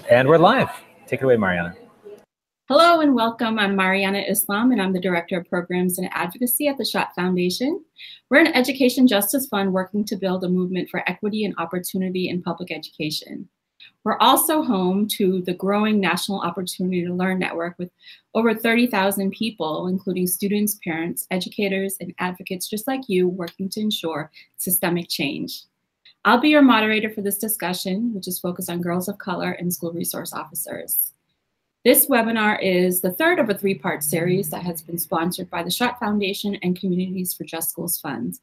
And we're live. Take it away, Mariana. Hello and welcome. I'm Mariana Islam, and I'm the Director of Programs and Advocacy at the Schott Foundation. We're an education justice fund working to build a movement for equity and opportunity in public education. We're also home to the growing National Opportunity to Learn network with over 30,000 people, including students, parents, educators, and advocates just like you, working to ensure systemic change. I'll be your moderator for this discussion, which is focused on girls of color and school resource officers. This webinar is the third of a three-part series that has been sponsored by the Schott Foundation and Communities for Just Schools Fund.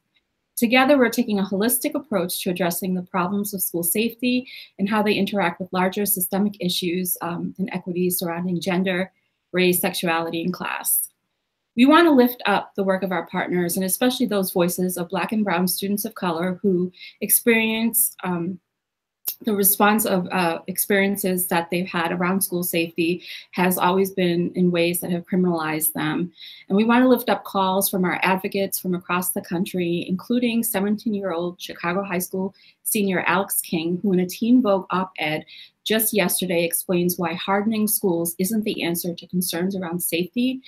Together, we're taking a holistic approach to addressing the problems of school safety and how they interact with larger systemic issues and equities surrounding gender, race, sexuality, and class. We want to lift up the work of our partners, and especially those voices of Black and Brown students of color who experience the response of experiences that they've had around school safety has always been in ways that have criminalized them. And we want to lift up calls from our advocates from across the country, including 17-year-old Chicago High School senior Alex King, who in a Teen Vogue op-ed just yesterday explains why hardening schools isn't the answer to concerns around safety,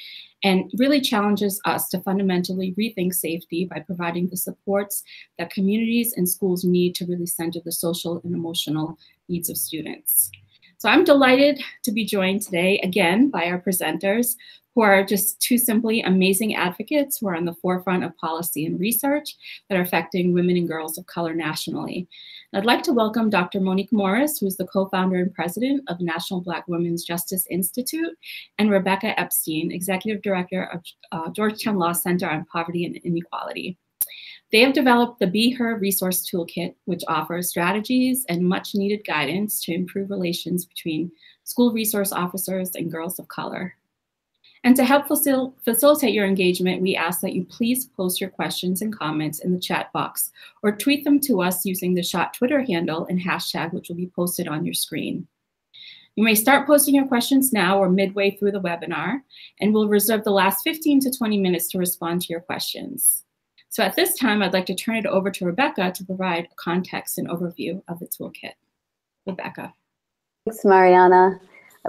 and really challenges us to fundamentally rethink safety by providing the supports that communities and schools need to really center the social and emotional needs of students. So I'm delighted to be joined today again by our presenters, who are just two simply amazing advocates who are on the forefront of policy and research that are affecting women and girls of color nationally. I'd like to welcome Dr. Monique Morris, who is the co-founder and president of National Black Women's Justice Institute, and Rebecca Epstein, executive director of Georgetown Law Center on Poverty and Inequality. They have developed the Be Her Resource Toolkit, which offers strategies and much needed guidance to improve relations between school resource officers and girls of color. And to help facilitate your engagement, we ask that you please post your questions and comments in the chat box or tweet them to us using the Schott Twitter handle and hashtag, which will be posted on your screen. You may start posting your questions now or midway through the webinar, and we'll reserve the last 15 to 20 minutes to respond to your questions. So at this time, I'd like to turn it over to Rebecca to provide context and overview of the toolkit. Rebecca. Thanks, Mariana.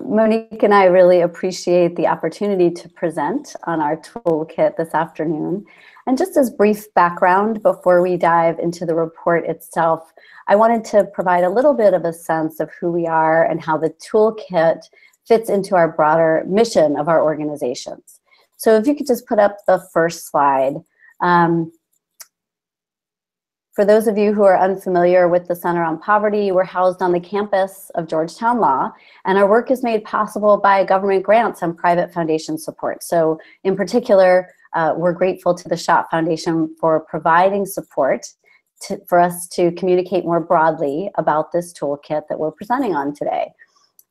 Monique and I really appreciate the opportunity to present on our toolkit this afternoon. And just as brief background before we dive into the report itself, I wanted to provide a little bit of a sense of who we are and how the toolkit fits into our broader mission of our organizations. So if you could just put up the first slide. For those of you who are unfamiliar with the Center on Poverty, we're housed on the campus of Georgetown Law, and our work is made possible by government grants and private foundation support. So in particular, we're grateful to the Schott Foundation for providing support for us to communicate more broadly about this toolkit that we're presenting on today.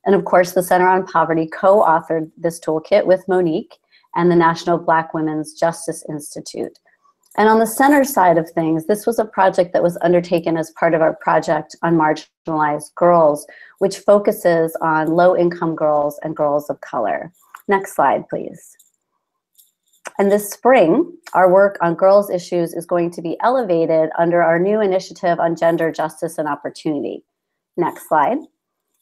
And of course, the Center on Poverty co-authored this toolkit with Monique and the National Black Women's Justice Institute. And on the center side of things, this was a project that was undertaken as part of our project on marginalized girls, which focuses on low-income girls and girls of color. Next slide, please. And this spring, our work on girls' issues is going to be elevated under our new initiative on gender justice and opportunity. Next slide.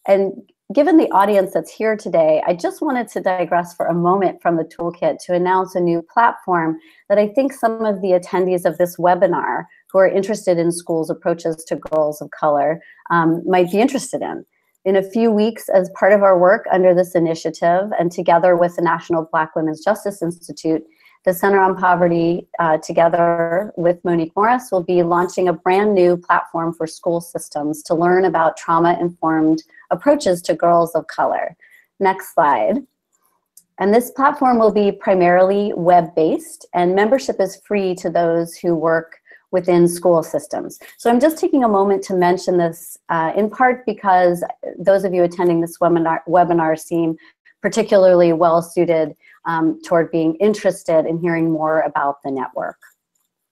And given the audience that's here today, I just wanted to digress for a moment from the toolkit to announce a new platform that I think some of the attendees of this webinar who are interested in schools' approaches to girls of color might be interested in. In a few weeks, as part of our work under this initiative and together with the National Black Women's Justice Institute, the Center on Poverty, together with Monique Morris, will be launching a brand new platform for school systems to learn about trauma-informed approaches to girls of color. Next slide. And this platform will be primarily web-based, and membership is free to those who work within school systems. So I'm just taking a moment to mention this in part because those of you attending this webinar seem particularly well-suited toward being interested in hearing more about the network.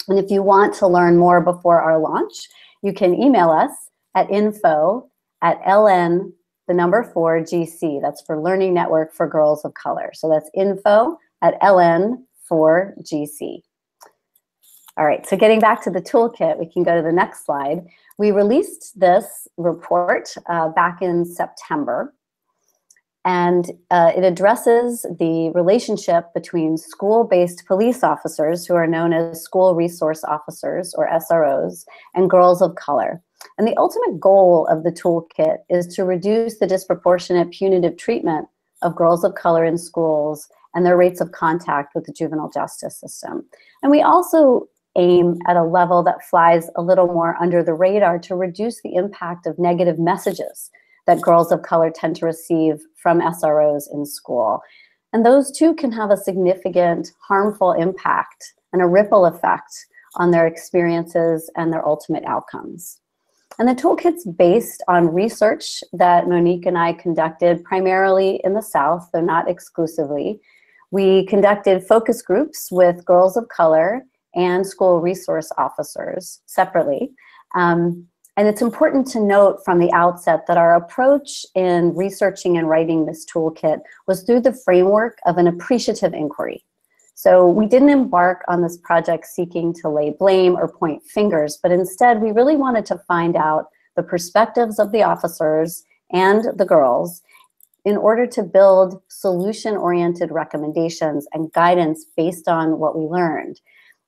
And if you want to learn more before our launch, you can email us at info@LN4GC. That's for Learning Network for Girls of Color. So that's info@LN4GC. All right, so getting back to the toolkit, we can go to the next slide. We released this report back in September, And it addresses the relationship between school-based police officers, who are known as school resource officers, or SROs, and girls of color. And the ultimate goal of the toolkit is to reduce the disproportionate punitive treatment of girls of color in schools and their rates of contact with the juvenile justice system. And we also aim at a level that flies a little more under the radar to reduce the impact of negative messages that girls of color tend to receive from SROs in school. And those too can have a significant harmful impact and a ripple effect on their experiences and their ultimate outcomes. And the toolkit's based on research that Monique and I conducted primarily in the South, though not exclusively. We conducted focus groups with girls of color and school resource officers separately. And it's important to note from the outset that our approach in researching and writing this toolkit was through the framework of an appreciative inquiry. So we didn't embark on this project seeking to lay blame or point fingers, but instead we really wanted to find out the perspectives of the officers and the girls in order to build solution-oriented recommendations and guidance based on what we learned.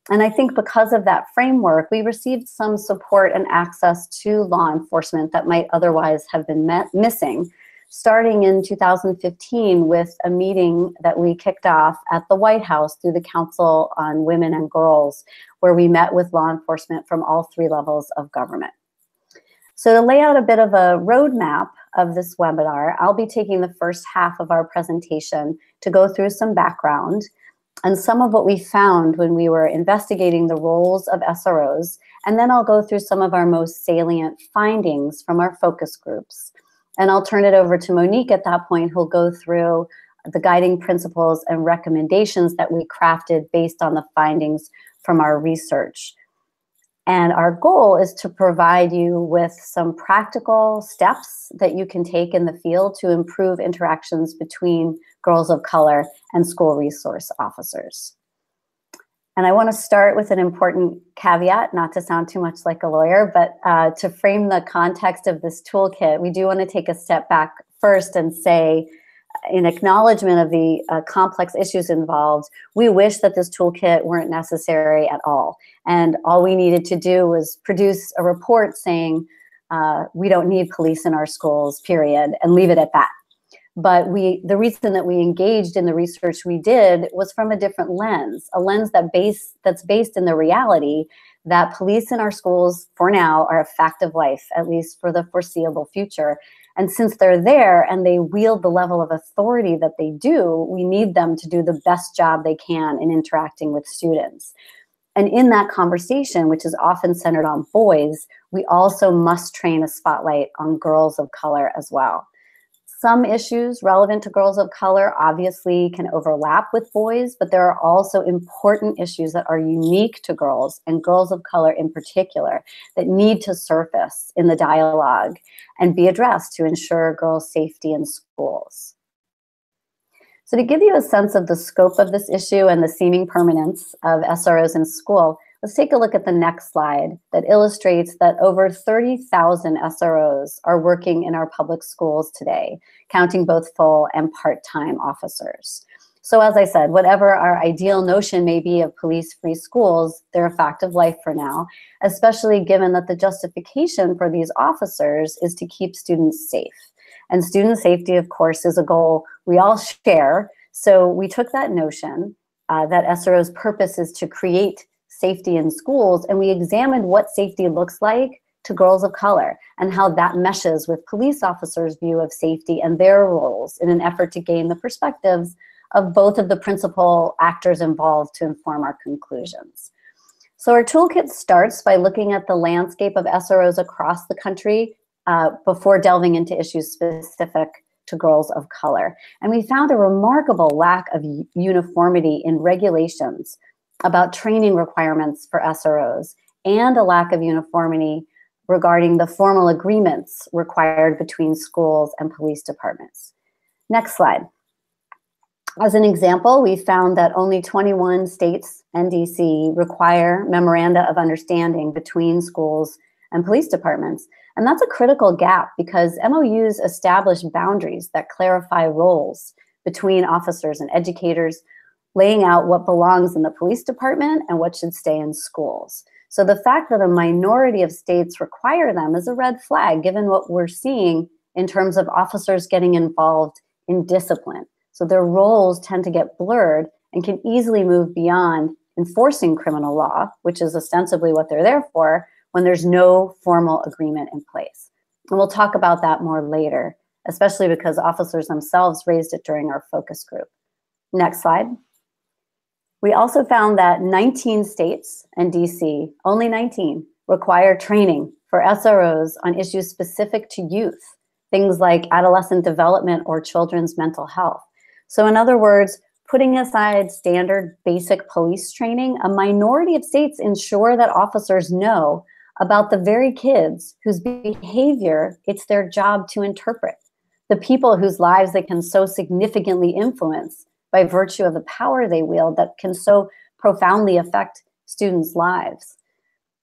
And I think because of that framework, we received some support and access to law enforcement that might otherwise have been missing, starting in 2015 with a meeting that we kicked off at the White House through the Council on Women and Girls, where we met with law enforcement from all 3 levels of government. So to lay out a bit of a roadmap of this webinar, I'll be taking the first half of our presentation to go through some background and some of what we found when we were investigating the roles of SROs, and then I'll go through some of our most salient findings from our focus groups. And I'll turn it over to Monique at that point, who'll go through the guiding principles and recommendations that we crafted based on the findings from our research. And our goal is to provide you with some practical steps that you can take in the field to improve interactions between girls of color and school resource officers. And I want to start with an important caveat, not to sound too much like a lawyer, but to frame the context of this toolkit, we do want to take a step back first and say, in acknowledgement of the complex issues involved, we wish that this toolkit weren't necessary at all. And all we needed to do was produce a report saying, we don't need police in our schools, period, and leave it at that. But the reason that we engaged in the research we did was from a different lens, a lens that's based in the reality that police in our schools, for now, are a fact of life, at least for the foreseeable future. And since they're there and they wield the level of authority that they do, we need them to do the best job they can in interacting with students. And in that conversation, which is often centered on boys, we also must train a spotlight on girls of color as well. Some issues relevant to girls of color obviously can overlap with boys, but there are also important issues that are unique to girls and girls of color in particular that need to surface in the dialogue and be addressed to ensure girls' safety in schools. So to give you a sense of the scope of this issue and the seeming permanence of SROs in school, let's take a look at the next slide that illustrates that over 30,000 SROs are working in our public schools today, counting both full and part-time officers. So as I said, whatever our ideal notion may be of police-free schools, they're a fact of life for now, especially given that the justification for these officers is to keep students safe. And student safety, of course, is a goal we all share. So we took that notion that SRO's purpose is to create safety in schools, and we examined what safety looks like to girls of color and how that meshes with police officers' view of safety and their roles in an effort to gain the perspectives of both of the principal actors involved to inform our conclusions. So our toolkit starts by looking at the landscape of SROs across the country before delving into issues specific to girls of color. And we found a remarkable lack of uniformity in regulations about training requirements for SROs and a lack of uniformity regarding the formal agreements required between schools and police departments. Next slide. As an example, we found that only 21 states and DC require memoranda of understanding between schools and police departments. And that's a critical gap because MOUs establish boundaries that clarify roles between officers and educators, laying out what belongs in the police department and what should stay in schools. So the fact that a minority of states require them is a red flag, given what we're seeing in terms of officers getting involved in discipline. So their roles tend to get blurred and can easily move beyond enforcing criminal law, which is ostensibly what they're there for, when there's no formal agreement in place. And we'll talk about that more later, especially because officers themselves raised it during our focus group. Next slide. We also found that 19 states and DC, only 19, require training for SROs on issues specific to youth, things like adolescent development or children's mental health. So in other words, putting aside standard basic police training, a minority of states ensure that officers know about the very kids whose behavior it's their job to interpret, the people whose lives they can so significantly influence by virtue of the power they wield that can so profoundly affect students' lives.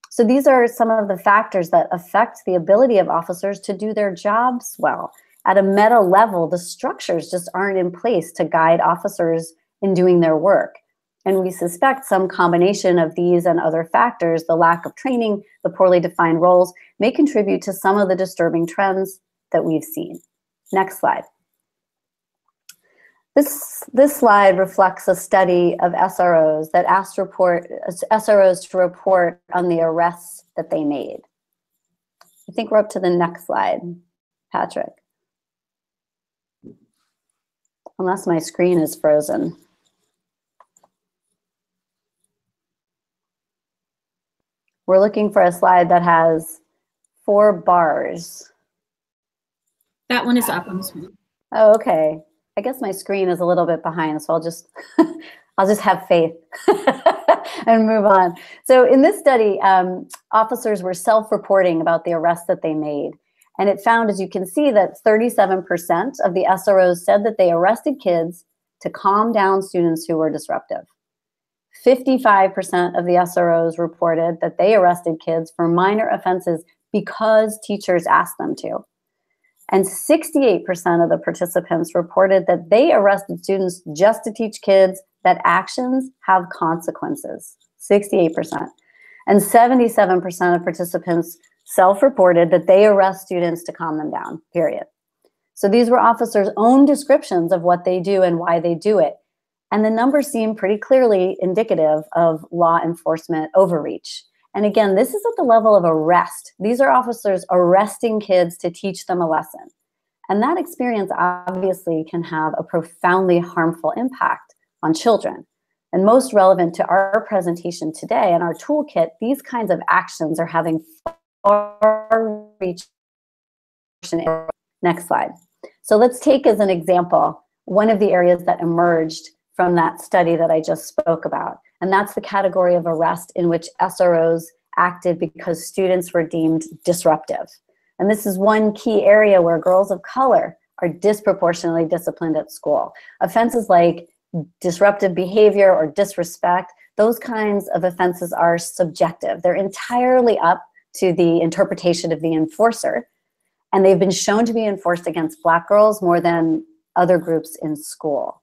So these are some of the factors that affect the ability of officers to do their jobs well. At a meta level, the structures just aren't in place to guide officers in doing their work. And we suspect some combination of these and other factors, the lack of training, the poorly defined roles, may contribute to some of the disturbing trends that we've seen. Next slide. This slide reflects a study of SROs that asked SROs to report on the arrests that they made. I think we're up to the next slide, Patrick. Unless my screen is frozen. We're looking for a slide that has 4 bars. That one is up on the screen. Oh, okay. I guess my screen is a little bit behind, so I'll just have faith and move on. So in this study, officers were self-reporting about the arrests that they made. And it found, as you can see, that 37% of the SROs said that they arrested kids to calm down students who were disruptive. 55% of the SROs reported that they arrested kids for minor offenses because teachers asked them to. And 68% of the participants reported that they arrested students just to teach kids that actions have consequences, 68%. And 77% of participants self-reported that they arrest students to calm them down, period. So these were officers' own descriptions of what they do and why they do it. And the numbers seem pretty clearly indicative of law enforcement overreach. And again, this is at the level of arrest. These are officers arresting kids to teach them a lesson. And that experience obviously can have a profoundly harmful impact on children. And most relevant to our presentation today and our toolkit, these kinds of actions are having far-reaching. Next slide. So let's take as an example one of the areas that emerged from that study that I just spoke about. And that's the category of arrest in which SROs acted because students were deemed disruptive. And this is one key area where girls of color are disproportionately disciplined at school. Offenses like disruptive behavior or disrespect, those kinds of offenses are subjective. They're entirely up to the interpretation of the enforcer. And they've been shown to be enforced against Black girls more than other groups in school.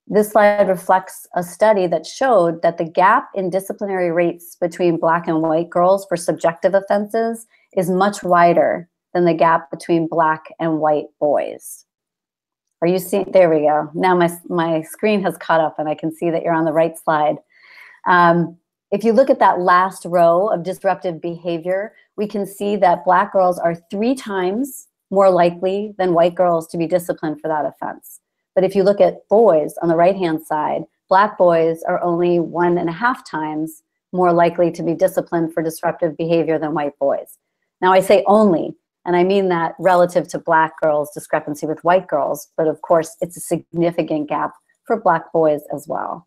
This slide reflects a study that showed that the gap in disciplinary rates between Black and white girls for subjective offenses is much wider than the gap between Black and white boys. Are you seeing? There we go. Now my screen has caught up and I can see that you're on the right slide. If you look at that last row of disruptive behavior, we can see that Black girls are 3 times more likely than white girls to be disciplined for that offense. But if you look at boys on the right-hand side, Black boys are only 1.5 times more likely to be disciplined for disruptive behavior than white boys. Now I say only, and I mean that relative to Black girls' discrepancy with white girls, but of course it's a significant gap for Black boys as well.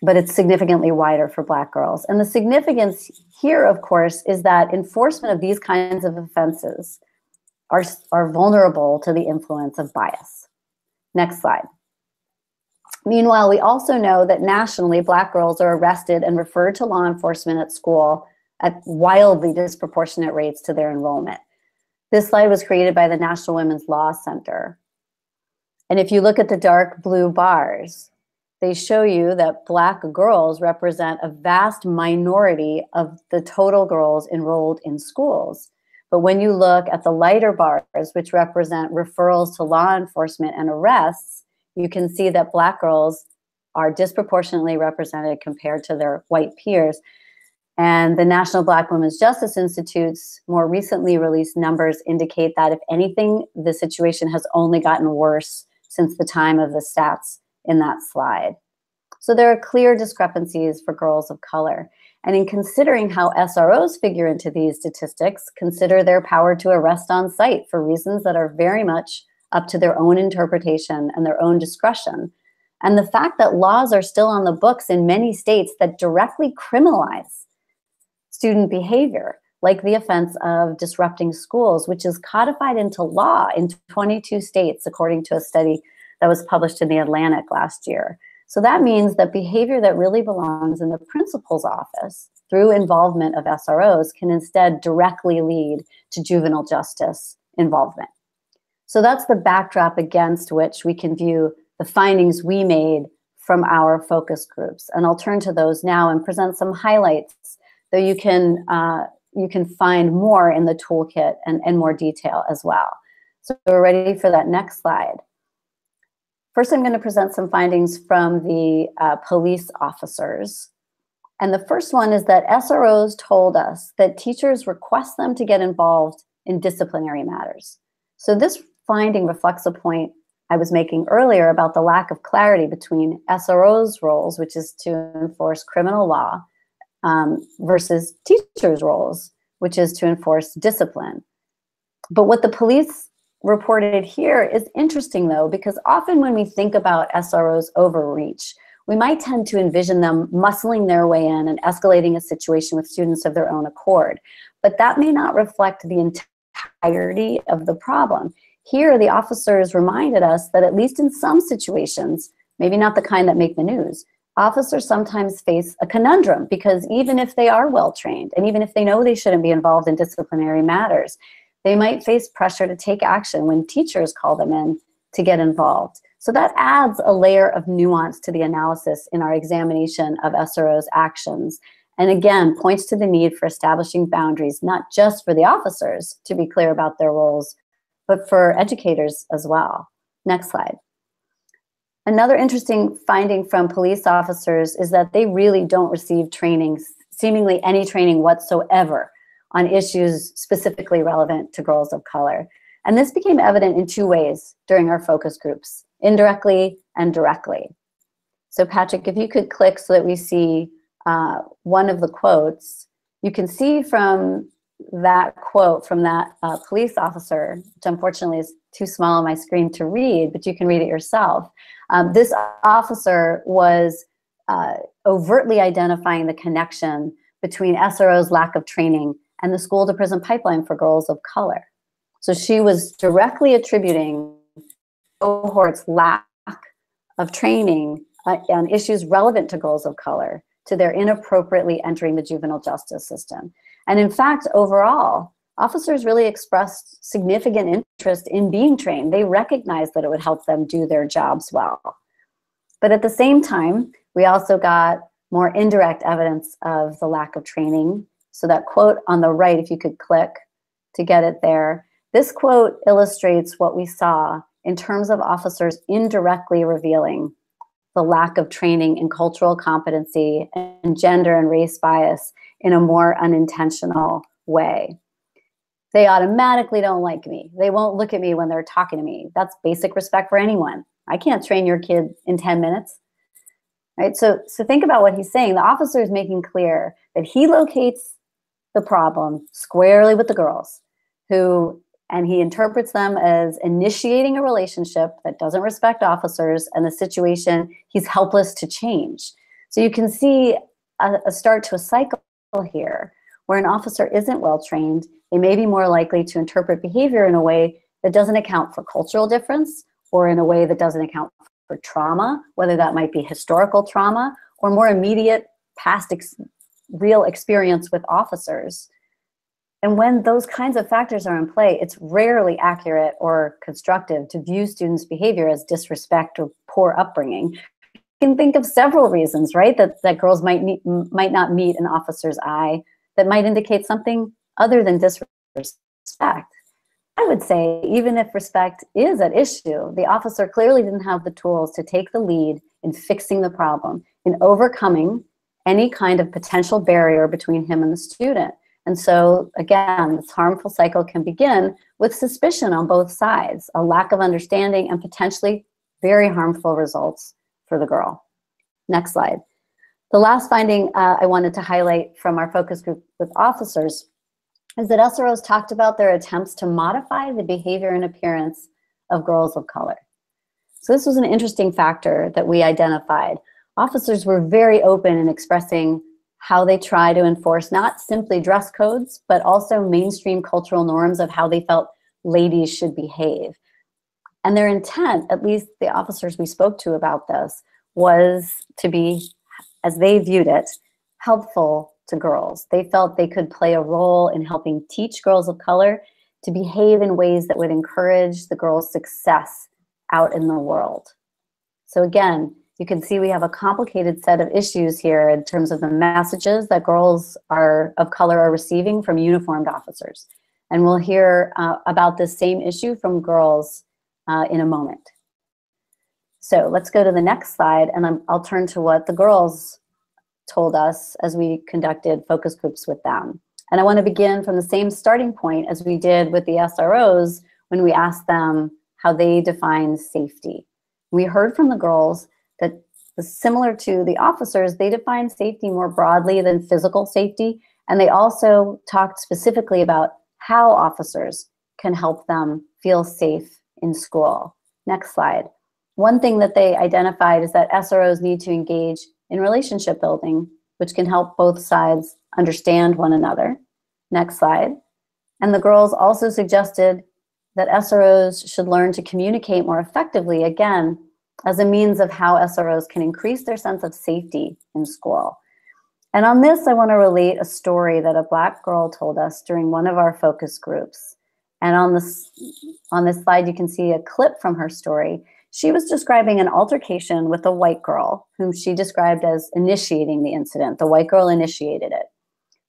But it's significantly wider for Black girls. And the significance here, of course, is that enforcement of these kinds of offenses are vulnerable to the influence of bias. Next slide. Meanwhile, we also know that nationally, Black girls are arrested and referred to law enforcement at school at wildly disproportionate rates to their enrollment. This slide was created by the National Women's Law Center. And if you look at the dark blue bars, they show you that Black girls represent a vast minority of the total girls enrolled in schools. But when you look at the lighter bars, which represent referrals to law enforcement and arrests, you can see that Black girls are disproportionately represented compared to their white peers. And the National Black Women's Justice Institute's more recently released numbers indicate that, if anything, the situation has only gotten worse since the time of the stats in that slide. So there are clear discrepancies for girls of color. And in considering how SROs figure into these statistics, consider their power to arrest on site for reasons that are very much up to their own interpretation and their own discretion. And the fact that laws are still on the books in many states that directly criminalize student behavior, like the offense of disrupting schools, which is codified into law in 22 states, according to a study that was published in The Atlantic last year. So that means that behavior that really belongs in the principal's office through involvement of SROs can instead directly lead to juvenile justice involvement. So that's the backdrop against which we can view the findings we made from our focus groups. And I'll turn to those now and present some highlights, though you can find more in the toolkit and more detail as well. So we're ready for that next slide. First, I'm going to present some findings from the police officers. And the first one is that SROs told us that teachers request them to get involved in disciplinary matters. So this finding reflects a point I was making earlier about the lack of clarity between SROs' roles, which is to enforce criminal law, versus teachers' roles, which is to enforce discipline. But what the police reported here is interesting, though, because often when we think about SROs' overreach, we might tend to envision them muscling their way in and escalating a situation with students of their own accord. But that may not reflect the entirety of the problem. Here, the officers reminded us that at least in some situations, maybe not the kind that make the news, officers sometimes face a conundrum, because even if they are well-trained and even if they know they shouldn't be involved in disciplinary matters, they might face pressure to take action when teachers call them in to get involved. So that adds a layer of nuance to the analysis in our examination of SRO's actions. And again, points to the need for establishing boundaries, not just for the officers to be clear about their roles, but for educators as well. Next slide. Another interesting finding from police officers is that they really don't receive training, seemingly any training whatsoever, on issues specifically relevant to girls of color. And this became evident in two ways during our focus groups, indirectly and directly. So Patrick, if you could click so that we see one of the quotes, you can see from that quote from that police officer, which unfortunately is too small on my screen to read, but you can read it yourself. This officer was overtly identifying the connection between SRO's lack of training and the school-to-prison pipeline for girls of color. So she was directly attributing cohort's lack of training on issues relevant to girls of color to their inappropriately entering the juvenile justice system. And in fact, overall, officers really expressed significant interest in being trained. They recognized that it would help them do their jobs well. But at the same time, we also got more indirect evidence of the lack of training. So that quote on the right, if you could click to get it there, this quote illustrates what we saw in terms of officers indirectly revealing the lack of training in cultural competency and gender and race bias in a more unintentional way. They automatically don't like me. They won't look at me when they're talking to me. That's basic respect for anyone. I can't train your kid in 10 minutes. Right? So think about what he's saying. The officer is making clear that he locates the problem squarely with the girls, and he interprets them as initiating a relationship that doesn't respect officers and the situation he's helpless to change. So you can see a start to a cycle here where an officer isn't well trained. They may be more likely to interpret behavior in a way that doesn't account for cultural difference or in a way that doesn't account for trauma, whether that might be historical trauma or more immediate past real experience with officers. And when those kinds of factors are in play, it's rarely accurate or constructive to view students' behavior as disrespect or poor upbringing. You can think of several reasons, right, that girls might not meet an officer's eye that might indicate something other than disrespect. I would say even if respect is at issue, the officer clearly didn't have the tools to take the lead in fixing the problem, in overcoming any kind of potential barrier between him and the student. And so, again, this harmful cycle can begin with suspicion on both sides, a lack of understanding, and potentially very harmful results for the girl. Next slide. The last finding I wanted to highlight from our focus group with officers is that SROs talked about their attempts to modify the behavior and appearance of girls of color. So this was an interesting factor that we identified. Officers were very open in expressing how they try to enforce not simply dress codes, but also mainstream cultural norms of how they felt ladies should behave. And their intent, at least the officers we spoke to about this, was to be, as they viewed it, helpful to girls. They felt they could play a role in helping teach girls of color to behave in ways that would encourage the girls' success out in the world. So again, you can see we have a complicated set of issues here in terms of the messages that girls of color are receiving from uniformed officers. And we'll hear about this same issue from girls in a moment. So let's go to the next slide, and I'll turn to what the girls told us as we conducted focus groups with them. And I want to begin from the same starting point as we did with the SROs when we asked them how they define safety. We heard from the girls that, similar to the officers, they define safety more broadly than physical safety, and they also talked specifically about how officers can help them feel safe in school. Next slide. One thing that they identified is that SROs need to engage in relationship building, which can help both sides understand one another. Next slide. And the girls also suggested that SROs should learn to communicate more effectively, again, as a means of how SROs can increase their sense of safety in school. And on this, I want to relate a story that a Black girl told us during one of our focus groups. And on this slide, you can see a clip from her story. She was describing an altercation with a white girl whom she described as initiating the incident. The white girl initiated it.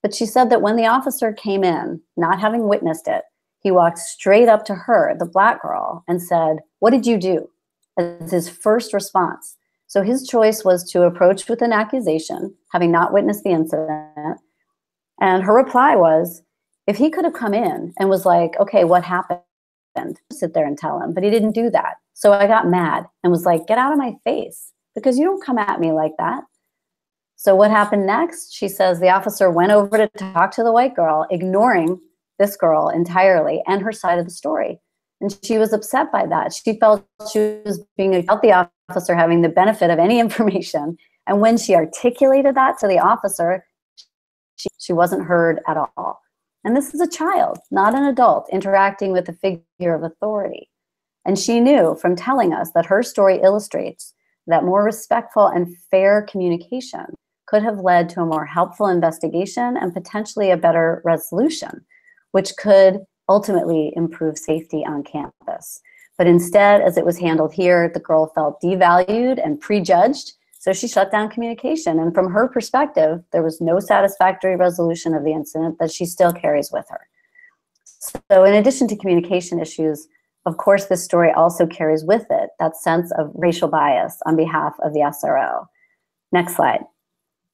But she said that when the officer came in, not having witnessed it, he walked straight up to her, the Black girl, and said, "What did you do?" as his first response. So his choice was to approach with an accusation, having not witnessed the incident. And her reply was, if he could have come in and was like, okay, what happened? Sit there and tell him, but he didn't do that. So I got mad and was like, get out of my face, because you don't come at me like that. So what happened next? She says the officer went over to talk to the white girl, ignoring this girl entirely and her side of the story. And she was upset by that. She felt she was without the officer having the benefit of any information. And when she articulated that to the officer, she wasn't heard at all. And this is a child, not an adult, interacting with a figure of authority. And she knew from telling us that her story illustrates that more respectful and fair communication could have led to a more helpful investigation and potentially a better resolution, which could ultimately improve safety on campus. But instead, as it was handled here, the girl felt devalued and prejudged, so she shut down communication. And from her perspective, there was no satisfactory resolution of the incident that she still carries with her. So in addition to communication issues, of course, this story also carries with it that sense of racial bias on behalf of the SRO. Next slide.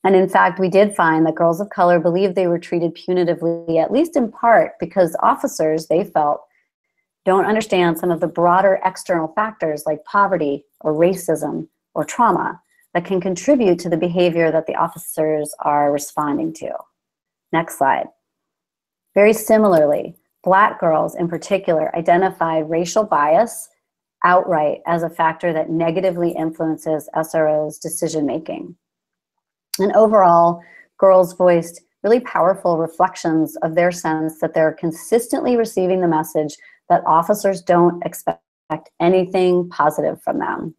And in fact, we did find that girls of color believed they were treated punitively, at least in part because officers, they felt, don't understand some of the broader external factors like poverty or racism or trauma that can contribute to the behavior that the officers are responding to. Next slide. Very similarly, Black girls in particular identify racial bias outright as a factor that negatively influences SRO's decision-making. And overall, girls voiced really powerful reflections of their sense that they're consistently receiving the message that officers don't expect anything positive from them.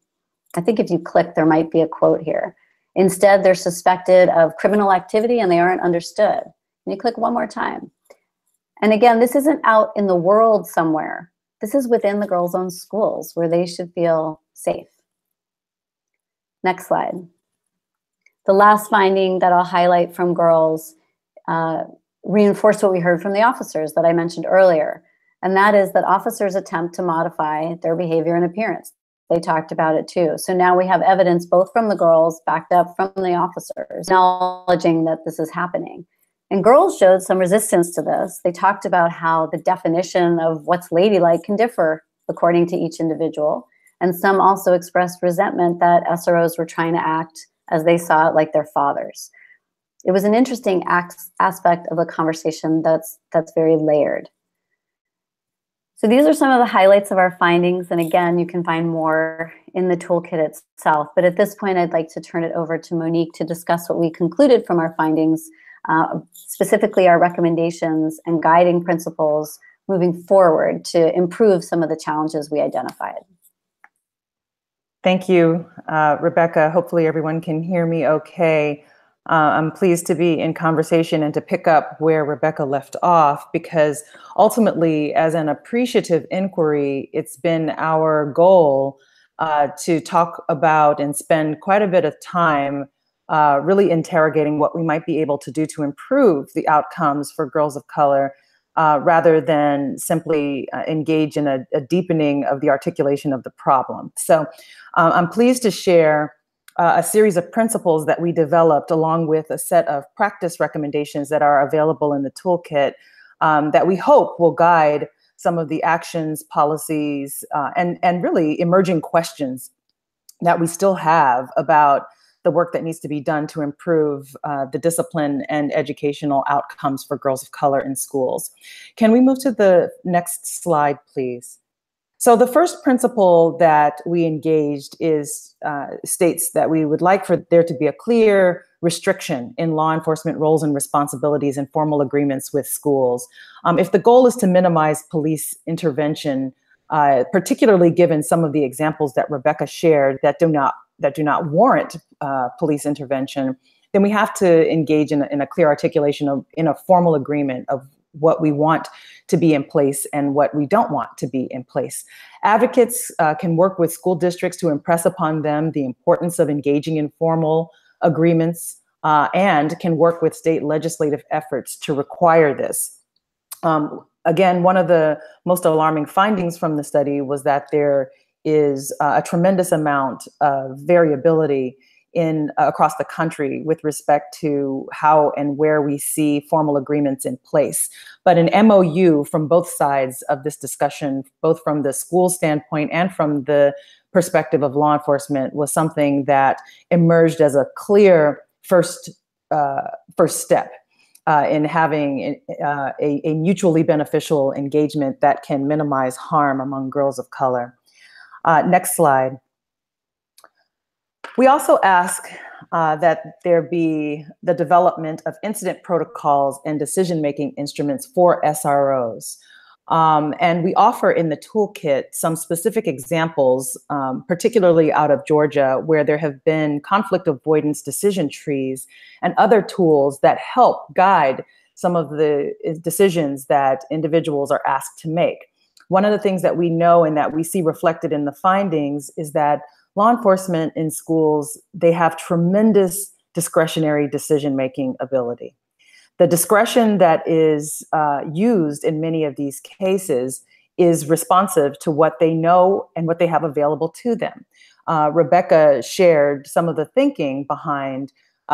I think if you click, there might be a quote here. Instead, they're suspected of criminal activity and they aren't understood. And you click one more time. And again, this isn't out in the world somewhere. This is within the girls' own schools where they should feel safe. Next slide. The last finding that I'll highlight from girls reinforce what we heard from the officers that I mentioned earlier. And that is that officers attempt to modify their behavior and appearance. They talked about it too. So now we have evidence both from the girls backed up from the officers acknowledging that this is happening. And girls showed some resistance to this. They talked about how the definition of what's ladylike can differ according to each individual. And some also expressed resentment that SROs were trying to act as they saw it like their fathers. It was an interesting aspect of the conversation that's very layered. So these are some of the highlights of our findings. And again, you can find more in the toolkit itself. But at this point, I'd like to turn it over to Monique to discuss what we concluded from our findings, specifically our recommendations and guiding principles moving forward to improve some of the challenges we identified. Thank you, Rebecca. Hopefully everyone can hear me okay. I'm pleased to be in conversation and to pick up where Rebecca left off, because ultimately, as an appreciative inquiry, it's been our goal to talk about and spend quite a bit of time really interrogating what we might be able to do to improve the outcomes for girls of color, rather than simply engage in a deepening of the articulation of the problem. So I'm pleased to share a series of principles that we developed along with a set of practice recommendations that are available in the toolkit that we hope will guide some of the actions, policies, and really emerging questions that we still have about the work that needs to be done to improve the discipline and educational outcomes for girls of color in schools. Can we move to the next slide, please? So the first principle that we engaged is states that we would like for there to be a clear restriction in law enforcement roles and responsibilities and formal agreements with schools. If the goal is to minimize police intervention, particularly given some of the examples that Rebecca shared that do not warrant police intervention, then we have to engage in a clear articulation in a formal agreement of what we want to be in place and what we don't want to be in place. Advocates can work with school districts to impress upon them the importance of engaging in formal agreements and can work with state legislative efforts to require this. Again, one of the most alarming findings from the study was that there is a tremendous amount of variability across the country with respect to how and where we see formal agreements in place. But an MOU from both sides of this discussion, both from the school standpoint and from the perspective of law enforcement, was something that emerged as a clear first step in having a mutually beneficial engagement that can minimize harm among girls of color. Next slide. We also ask that there be the development of incident protocols and decision-making instruments for SROs. And we offer in the toolkit some specific examples, particularly out of Georgia, where there have been conflict avoidance decision trees and other tools that help guide some of the decisions that individuals are asked to make. One of the things that we know and that we see reflected in the findings is that law enforcement in schools, they have tremendous discretionary decision-making ability. The discretion that is used in many of these cases is responsive to what they know and what they have available to them. Rebecca shared some of the thinking behind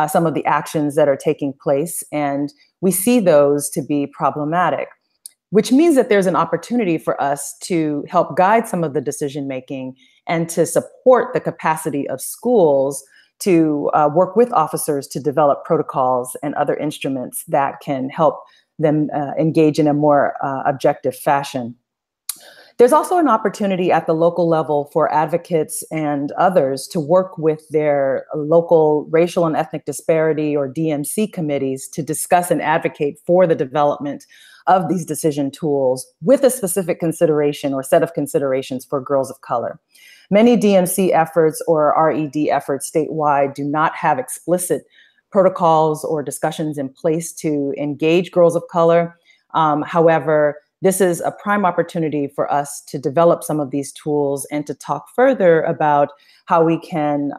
some of the actions that are taking place, and we see those to be problematic, which means that there's an opportunity for us to help guide some of the decision-making and to support the capacity of schools to work with officers to develop protocols and other instruments that can help them engage in a more objective fashion. There's also an opportunity at the local level for advocates and others to work with their local racial and ethnic disparity or DMC committees to discuss and advocate for the development of these decision tools with a specific consideration or set of considerations for girls of color. Many DMC efforts or RED efforts statewide do not have explicit protocols or discussions in place to engage girls of color. However, this is a prime opportunity for us to develop some of these tools and to talk further about how we can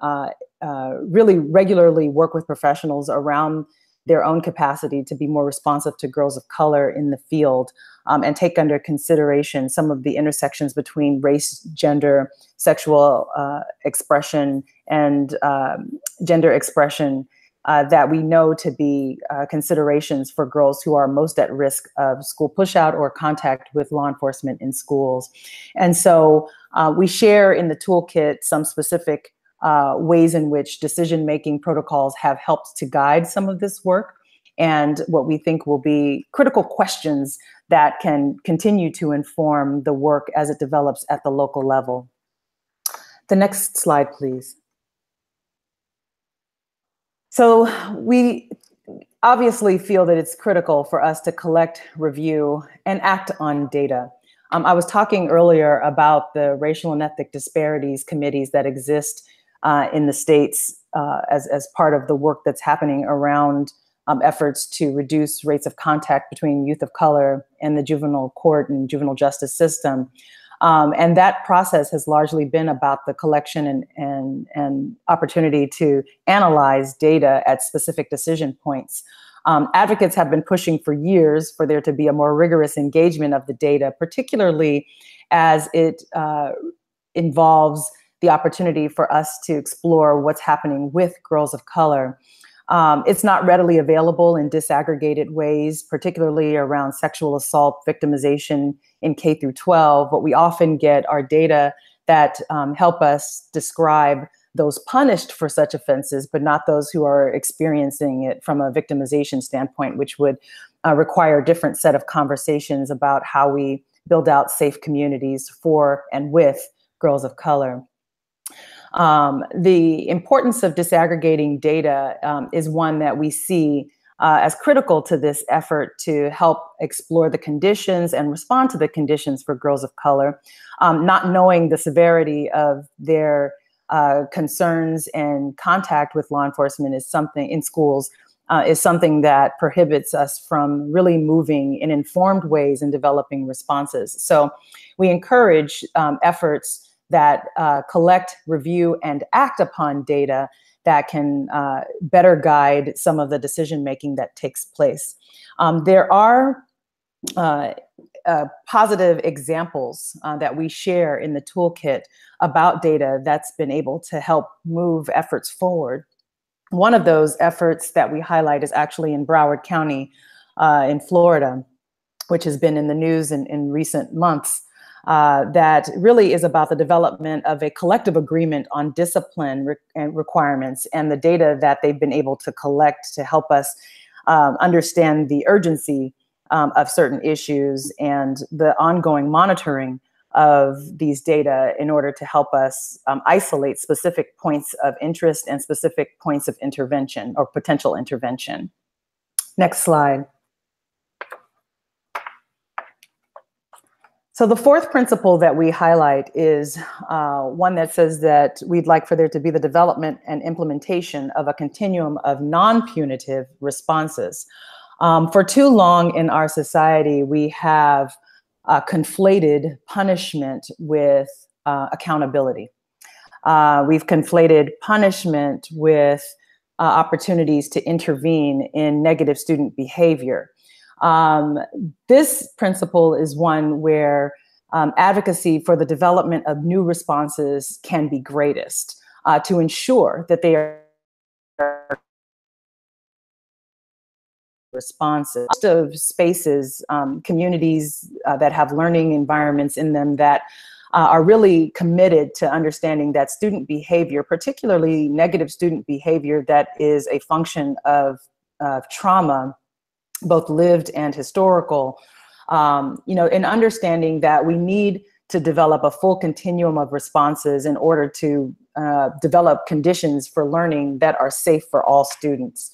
really regularly work with professionals around their own capacity to be more responsive to girls of color in the field, and take under consideration some of the intersections between race, gender, sexual expression, and gender expression that we know to be considerations for girls who are most at risk of school pushout or contact with law enforcement in schools. And so we share in the toolkit some specific ways in which decision-making protocols have helped to guide some of this work, and what we think will be critical questions that can continue to inform the work as it develops at the local level. The next slide, please. So we obviously feel that it's critical for us to collect, review, and act on data. I was talking earlier about the racial and ethnic disparities committees that exist in the states as part of the work that's happening around efforts to reduce rates of contact between youth of color and the juvenile court and juvenile justice system. And that process has largely been about the collection and opportunity to analyze data at specific decision points. Advocates have been pushing for years for there to be a more rigorous engagement of the data, particularly as it involves the opportunity for us to explore what's happening with girls of color. It's not readily available in disaggregated ways, particularly around sexual assault victimization in K through 12. But we often get our data that help us describe those punished for such offenses, but not those who are experiencing it from a victimization standpoint, which would require a different set of conversations about how we build out safe communities for and with girls of color. The importance of disaggregating data is one that we see as critical to this effort to help explore the conditions and respond to the conditions for girls of color. Not knowing the severity of their concerns and contact with law enforcement is something in schools is something that prohibits us from really moving in informed ways in developing responses. So we encourage efforts that collect, review, and act upon data that can better guide some of the decision-making that takes place. There are positive examples that we share in the toolkit about data that's been able to help move efforts forward. One of those efforts that we highlight is actually in Broward County in Florida, which has been in the news in recent months. That really is about the development of a collective agreement on discipline and requirements and the data that they've been able to collect to help us understand the urgency of certain issues and the ongoing monitoring of these data in order to help us isolate specific points of interest and specific points of intervention or potential intervention. Next slide. So the fourth principle that we highlight is one that says that we'd like for there to be the development and implementation of a continuum of non-punitive responses. For too long in our society, we have conflated punishment with accountability. We've conflated punishment with opportunities to intervene in negative student behavior. This principle is one where advocacy for the development of new responses can be greatest to ensure that they are responsive of spaces, communities that have learning environments in them that are really committed to understanding that student behavior, particularly negative student behavior that is a function of trauma, both lived and historical, in understanding that we need to develop a full continuum of responses in order to develop conditions for learning that are safe for all students.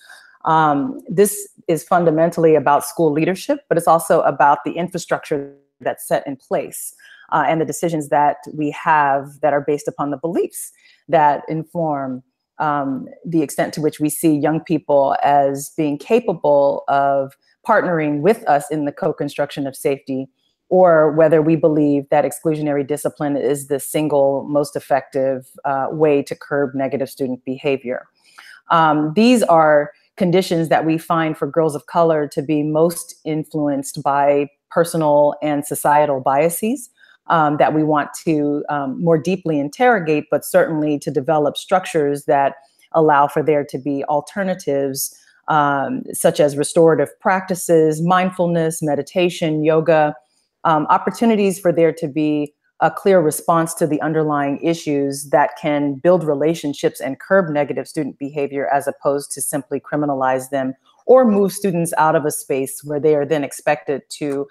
This is fundamentally about school leadership, but it's also about the infrastructure that's set in place and the decisions that we have that are based upon the beliefs that inform the extent to which we see young people as being capable of partnering with us in the co-construction of safety, or whether we believe that exclusionary discipline is the single most effective way to curb negative student behavior. These are conditions that we find for girls of color to be most influenced by personal and societal biases that we want to more deeply interrogate, but certainly to develop structures that allow for there to be alternatives such as restorative practices, mindfulness, meditation, yoga, opportunities for there to be a clear response to the underlying issues that can build relationships and curb negative student behavior, as opposed to simply criminalize them or move students out of a space where they are then expected to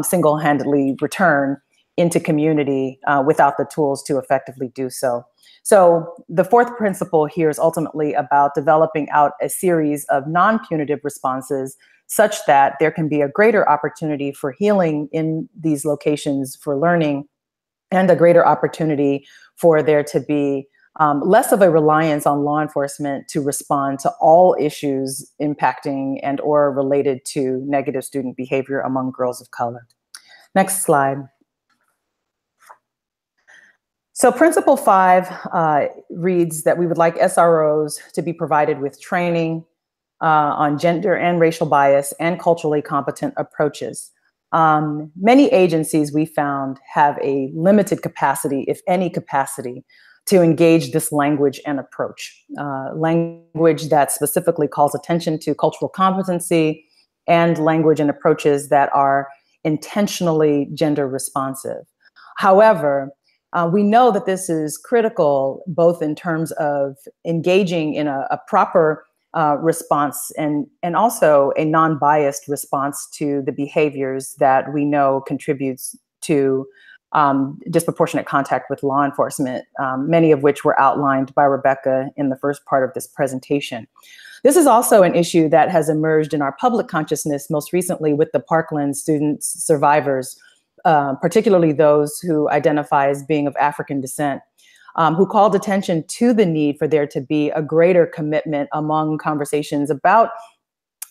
single-handedly return into community without the tools to effectively do so. So the fourth principle here is ultimately about developing out a series of non-punitive responses such that there can be a greater opportunity for healing in these locations for learning, and a greater opportunity for there to be less of a reliance on law enforcement to respond to all issues impacting and or related to negative student behavior among girls of color. Next slide. So principle 5 reads that we would like SROs to be provided with training on gender and racial bias and culturally competent approaches. Many agencies we found have a limited capacity, if any capacity, to engage this language and approach. Language that specifically calls attention to cultural competency, and language and approaches that are intentionally gender responsive. However, we know that this is critical both in terms of engaging in a proper response and also a non-biased response to the behaviors that we know contributes to disproportionate contact with law enforcement, many of which were outlined by Rebecca in the first part of this presentation. This is also an issue that has emerged in our public consciousness, most recently with the Parkland students survivors, particularly those who identify as being of African descent, who called attention to the need for there to be a greater commitment among conversations about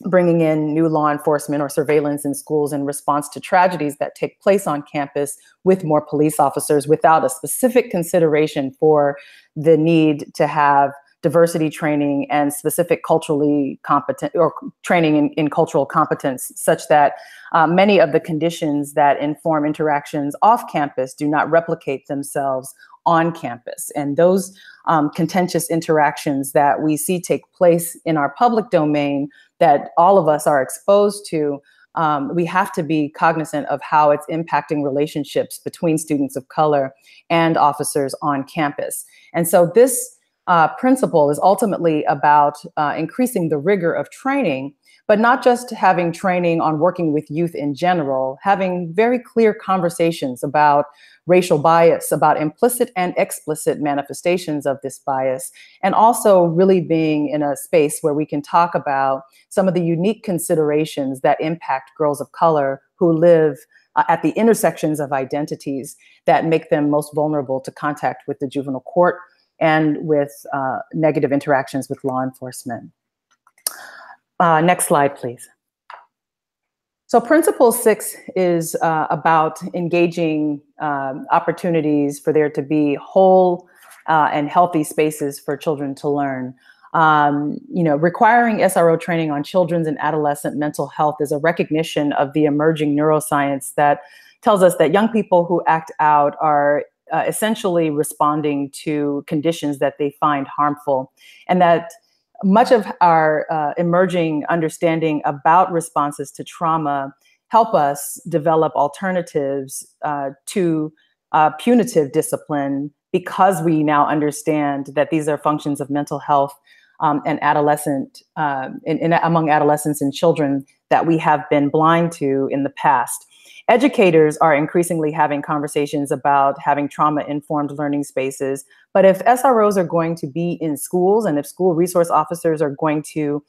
bringing in new law enforcement or surveillance in schools in response to tragedies that take place on campus with more police officers, without a specific consideration for the need to have diversity training and specific culturally competent or training in cultural competence, such that many of the conditions that inform interactions off campus do not replicate themselves on campus. And those contentious interactions that we see take place in our public domain that all of us are exposed to, we have to be cognizant of how it's impacting relationships between students of color and officers on campus. And so this principle is ultimately about increasing the rigor of training, but not just having training on working with youth in general, having very clear conversations about racial bias, about implicit and explicit manifestations of this bias, and also really being in a space where we can talk about some of the unique considerations that impact girls of color who live at the intersections of identities that make them most vulnerable to contact with the juvenile court and with negative interactions with law enforcement. Next slide, please. So principle 6 is about engaging opportunities for there to be whole and healthy spaces for children to learn. Requiring SRO training on children's and adolescent mental health is a recognition of the emerging neuroscience that tells us that young people who act out are essentially responding to conditions that they find harmful, and that much of our emerging understanding about responses to trauma help us develop alternatives to punitive discipline, because we now understand that these are functions of mental health and adolescent, among adolescents and children that we have been blind to in the past. Educators are increasingly having conversations about having trauma-informed learning spaces, but if SROs are going to be in schools and if school resource officers are going to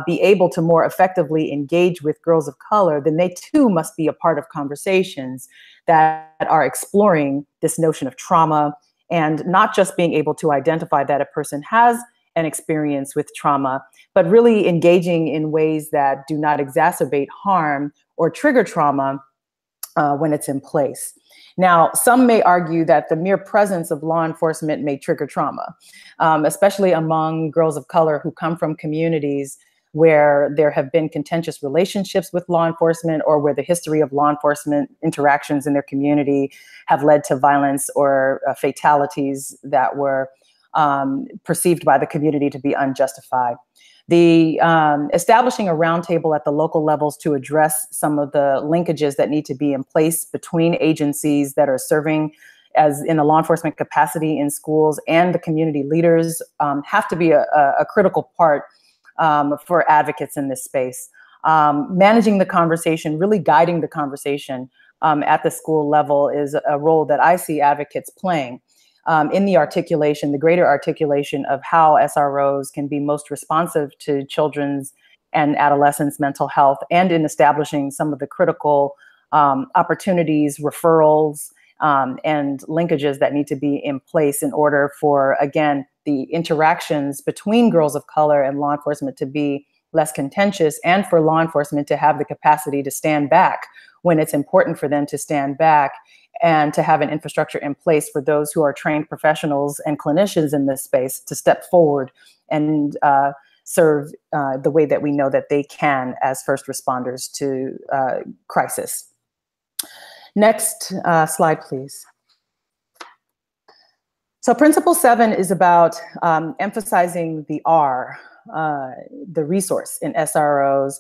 be able to more effectively engage with girls of color, then they too must be a part of conversations that are exploring this notion of trauma, and not just being able to identify that a person has an experience with trauma, but really engaging in ways that do not exacerbate harm or trigger trauma when it's in place. Now, some may argue that the mere presence of law enforcement may trigger trauma, especially among girls of color who come from communities where there have been contentious relationships with law enforcement, or where the history of law enforcement interactions in their community have led to violence or fatalities that were perceived by the community to be unjustified. The establishing a roundtable at the local levels to address some of the linkages that need to be in place between agencies that are serving as in a law enforcement capacity in schools and the community leaders have to be a critical part for advocates in this space. Managing the conversation, really guiding the conversation at the school level is a role that I see advocates playing in the articulation, the greater articulation of how SROs can be most responsive to children's and adolescents' mental health, and in establishing some of the critical opportunities, referrals, and linkages that need to be in place in order for, again, the interactions between girls of color and law enforcement to be less contentious, and for law enforcement to have the capacity to stand back when it's important for them to stand back, and to have an infrastructure in place for those who are trained professionals and clinicians in this space to step forward and serve the way that we know that they can as first responders to crisis. Next slide, please. So Principle 7 is about emphasizing the R, the resource in SROs,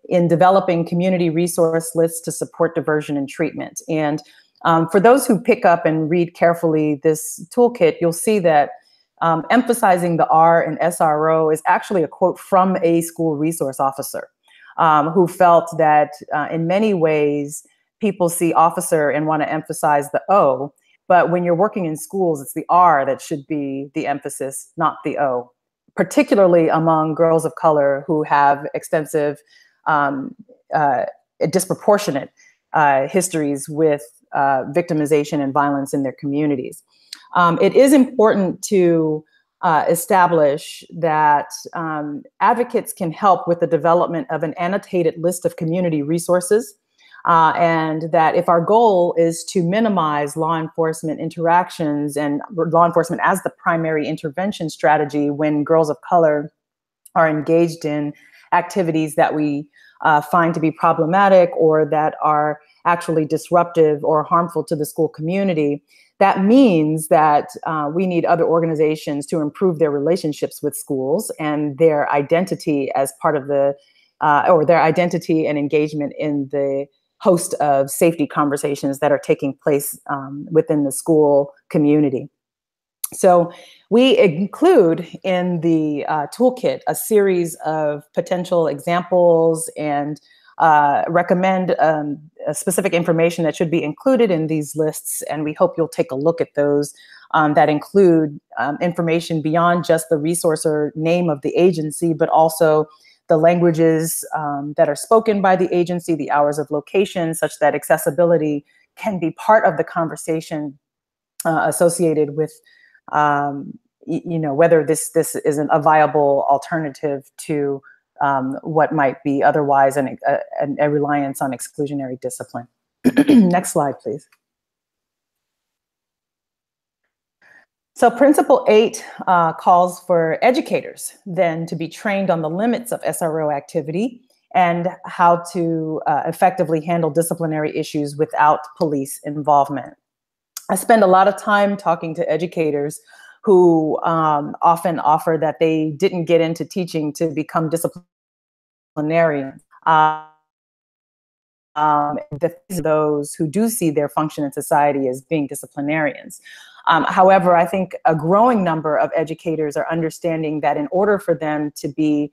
in developing community resource lists to support diversion and treatment. And for those who pick up and read carefully this toolkit, you'll see that emphasizing the R in SRO is actually a quote from a school resource officer who felt that in many ways people see officer and want to emphasize the O, but when you're working in schools, it's the R that should be the emphasis, not the O, particularly among girls of color who have extensive disproportionate histories with victimization and violence in their communities. It is important to establish that advocates can help with the development of an annotated list of community resources, and that if our goal is to minimize law enforcement interactions and law enforcement as the primary intervention strategy when girls of color are engaged in activities that we find to be problematic or that are actually disruptive or harmful to the school community, that means that we need other organizations to improve their relationships with schools and their identity as part of the, or their identity and engagement in the host of safety conversations that are taking place within the school community. So we include in the toolkit a series of potential examples and recommend specific information that should be included in these lists. And we hope you'll take a look at those that include information beyond just the resource or name of the agency, but also the languages that are spoken by the agency, the hours of location, such that accessibility can be part of the conversation associated with, whether this isn't a viable alternative to what might be otherwise a reliance on exclusionary discipline. Next slide, please. So Principle 8 calls for educators then to be trained on the limits of SRO activity and how to effectively handle disciplinary issues without police involvement. I spend a lot of time talking to educators who often offer that they didn't get into teaching to become disciplinarians. Those who do see their function in society as being disciplinarians. However, I think a growing number of educators are understanding that in order for them to be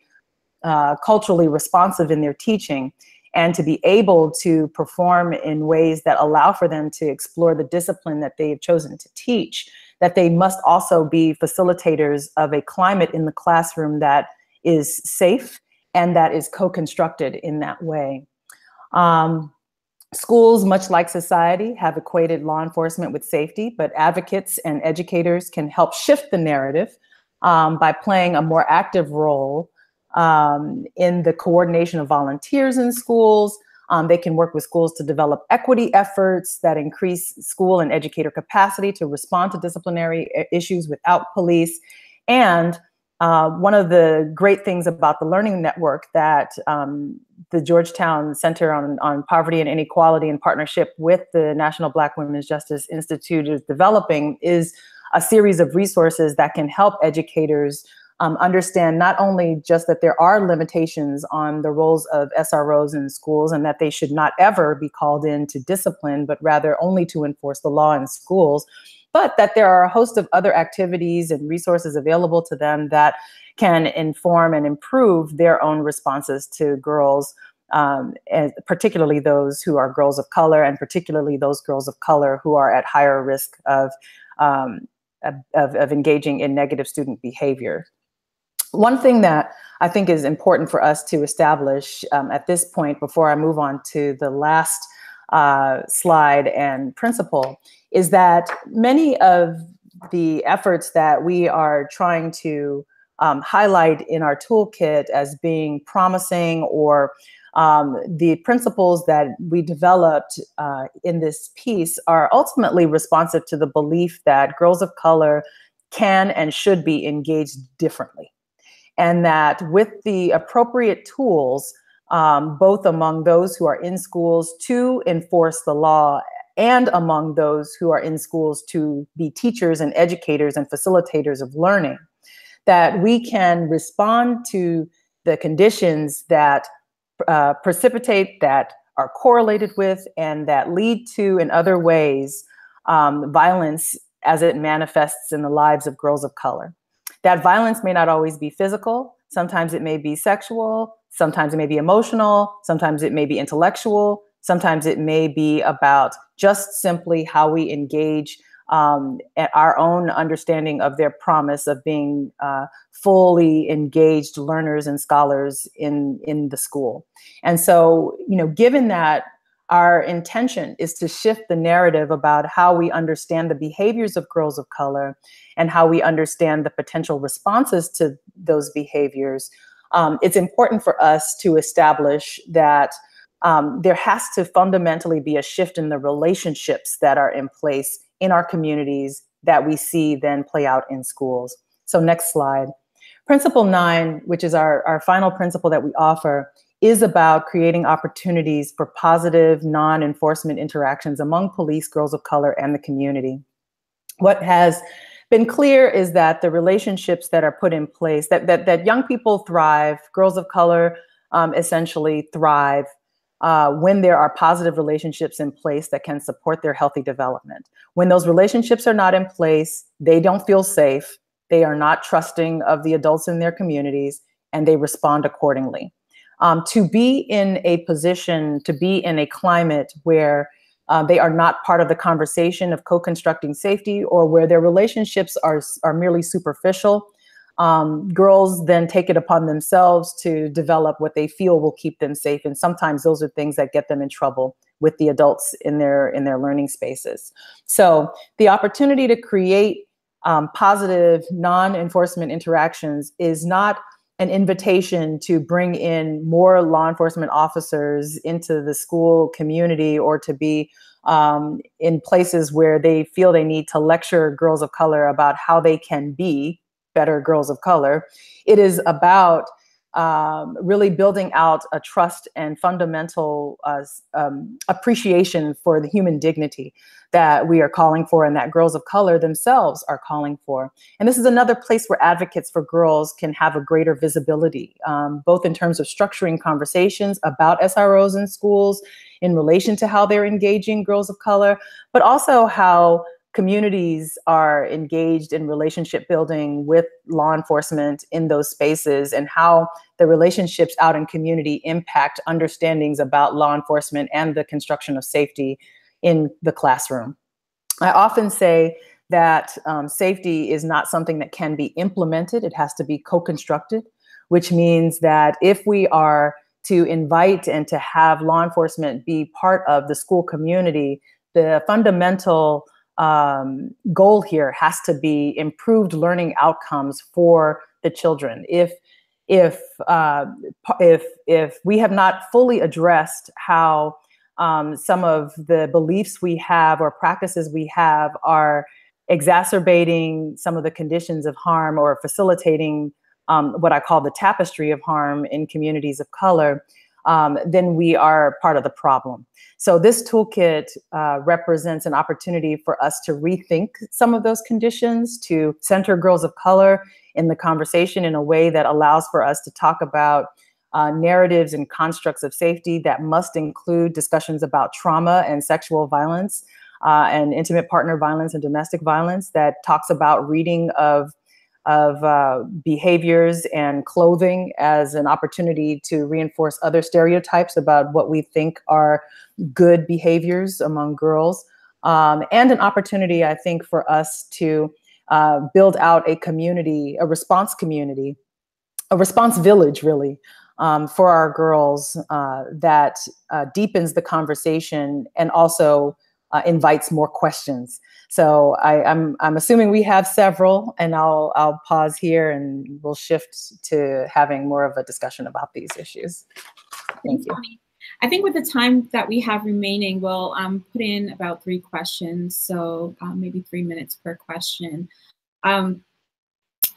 culturally responsive in their teaching and to be able to perform in ways that allow for them to explore the discipline that they've chosen to teach, that they must also be facilitators of a climate in the classroom that is safe and that is co-constructed in that way. Schools, much like society, have equated law enforcement with safety, but advocates and educators can help shift the narrative by playing a more active role in the coordination of volunteers in schools. They can work with schools to develop equity efforts that increase school and educator capacity to respond to disciplinary issues without police. And one of the great things about the Learning Network that the Georgetown Center on Poverty and Inequality, in partnership with the National Black Women's Justice Institute, is developing is a series of resources that can help educators understand not only just that there are limitations on the roles of SROs in schools and that they should not ever be called in to discipline, but rather only to enforce the law in schools, but that there are a host of other activities and resources available to them that can inform and improve their own responses to girls, and particularly those who are girls of color, and particularly those girls of color who are at higher risk of engaging in negative student behavior. One thing that I think is important for us to establish at this point, before I move on to the last slide and principle, is that many of the efforts that we are trying to highlight in our toolkit as being promising, or the principles that we developed in this piece, are ultimately responsive to the belief that girls of color can and should be engaged differently. And that with the appropriate tools, both among those who are in schools to enforce the law and among those who are in schools to be teachers and educators and facilitators of learning, that we can respond to the conditions that precipitate, that are correlated with, and that lead to, in other ways, violence as it manifests in the lives of girls of color. That violence may not always be physical. Sometimes it may be sexual. Sometimes it may be emotional. Sometimes it may be intellectual. Sometimes it may be about just simply how we engage at our own understanding of their promise of being fully engaged learners and scholars in the school. And so, given that our intention is to shift the narrative about how we understand the behaviors of girls of color and how we understand the potential responses to those behaviors, it's important for us to establish that there has to fundamentally be a shift in the relationships that are in place in our communities that we see then play out in schools. So next slide. Principle 9, which is our final principle that we offer, is about creating opportunities for positive non-enforcement interactions among police, girls of color, and the community. What has been clear is that the relationships that are put in place, that young people thrive, girls of color essentially thrive when there are positive relationships in place that can support their healthy development. When those relationships are not in place, they don't feel safe, they are not trusting of the adults in their communities, and they respond accordingly. To be in a position, to be in a climate where they are not part of the conversation of co-constructing safety, or where their relationships are merely superficial, girls then take it upon themselves to develop what they feel will keep them safe. And sometimes those are things that get them in trouble with the adults in their learning spaces. So the opportunity to create positive non-enforcement interactions is not an invitation to bring in more law enforcement officers into the school community, or to be in places where they feel they need to lecture girls of color about how they can be better girls of color. It is about really building out a trust and fundamental appreciation for the human dignity that we are calling for, and that girls of color themselves are calling for. And this is another place where advocates for girls can have a greater visibility, both in terms of structuring conversations about SROs in schools in relation to how they're engaging girls of color, but also how communities are engaged in relationship building with law enforcement in those spaces, and how the relationships out in community impact understandings about law enforcement and the construction of safety in the classroom. I often say that safety is not something that can be implemented. It has to be co-constructed. which means that if we are to invite and to have law enforcement be part of the school community, the fundamental goal here has to be improved learning outcomes for the children. If we have not fully addressed how some of the beliefs we have or practices we have are exacerbating some of the conditions of harm or facilitating what I call the tapestry of harm in communities of color, then we are part of the problem. So this toolkit represents an opportunity for us to rethink some of those conditions, to center girls of color in the conversation in a way that allows for us to talk about narratives and constructs of safety that must include discussions about trauma and sexual violence and intimate partner violence and domestic violence, that talks about reading of behaviors and clothing as an opportunity to reinforce other stereotypes about what we think are good behaviors among girls, and an opportunity, I think, for us to build out a community, a response community, a response village, really, for our girls that deepens the conversation and also invites more questions. So I'm assuming we have several, and I'll pause here and we'll shift to having more of a discussion about these issues. Thank you. I think with the time that we have remaining, we'll put in about 3 questions, so maybe 3 minutes per question.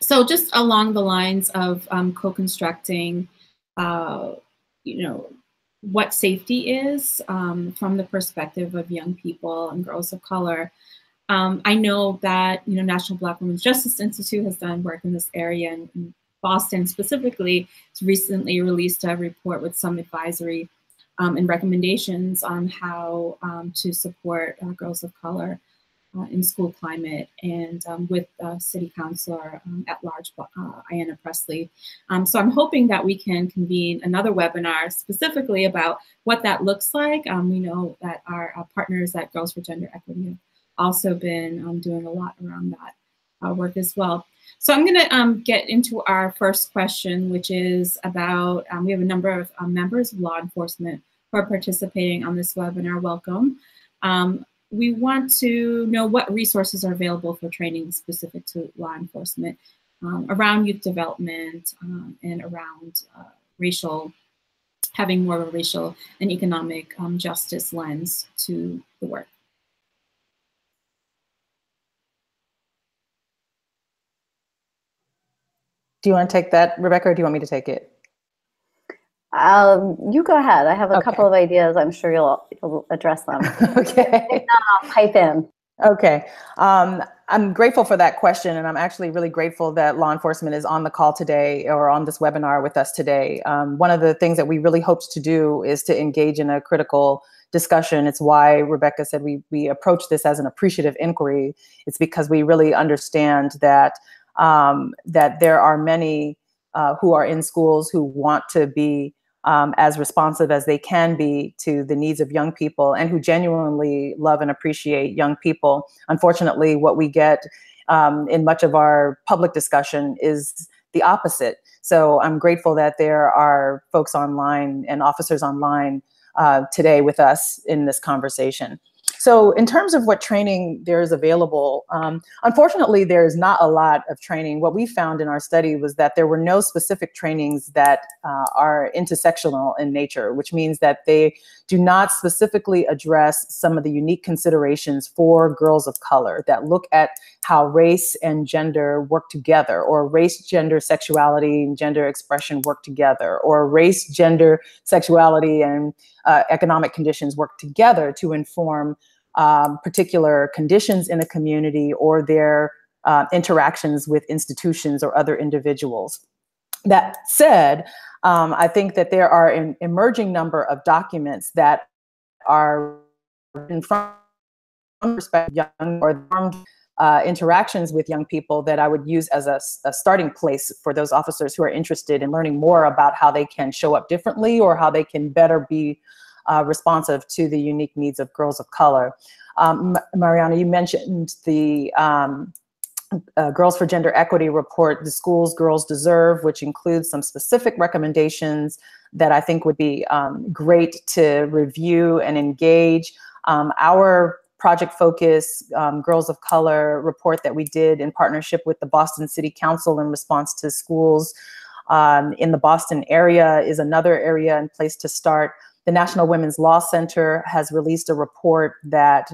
So just along the lines of co-constructing, what safety is from the perspective of young people and girls of color. I know that National Black Women's Justice Institute has done work in this area, and in Boston specifically has recently released a report with some advisory and recommendations on how to support girls of color in school climate, and with City Councilor at large, Ayanna Pressley. So I'm hoping that we can convene another webinar specifically about what that looks like. We know that our partners at Girls for Gender Equity have also been doing a lot around that work as well. So I'm gonna get into our first question, which is about, we have a number of members of law enforcement who are participating on this webinar. Welcome. We want to know what resources are available for training specific to law enforcement around youth development and around having more of a racial and economic justice lens to the work. Do you want to take that, Rebecca, or do you want me to take it? You go ahead. I have a couple of ideas. I'm sure you'll address them. Okay. If not, I'll pipe in. Okay. I'm grateful for that question, and I'm actually really grateful that law enforcement is on the call today or on this webinar with us today. One of the things that we really hoped to do is to engage in a critical discussion. It's why Rebecca said we approach this as an appreciative inquiry. It's because we really understand that that there are many who are in schools who want to be as responsive as they can be to the needs of young people, and who genuinely love and appreciate young people. Unfortunately, what we get in much of our public discussion is the opposite. So I'm grateful that there are folks online and officers online today with us in this conversation. So in terms of what training there is available, unfortunately, there is not a lot of training. What we found in our study was that there were no specific trainings that are intersectional in nature, which means that they do not specifically address some of the unique considerations for girls of color that look at how race and gender work together, or race, gender, sexuality, and gender expression work together, or race, gender, sexuality, and economic conditions work together to inform particular conditions in a community or their interactions with institutions or other individuals. That said, I think that there are an emerging number of documents that are in front of perspective young or interactions with young people that I would use as a starting place for those officers who are interested in learning more about how they can show up differently or how they can better be responsive to the unique needs of girls of color. Mariana, you mentioned the Girls for Gender Equity report, The Schools Girls Deserve, which includes some specific recommendations that I think would be great to review and engage. Our Project Focus Girls of Color report that we did in partnership with the Boston City Council in response to schools in the Boston area is another area and place to start. The National Women's Law Center has released a report that,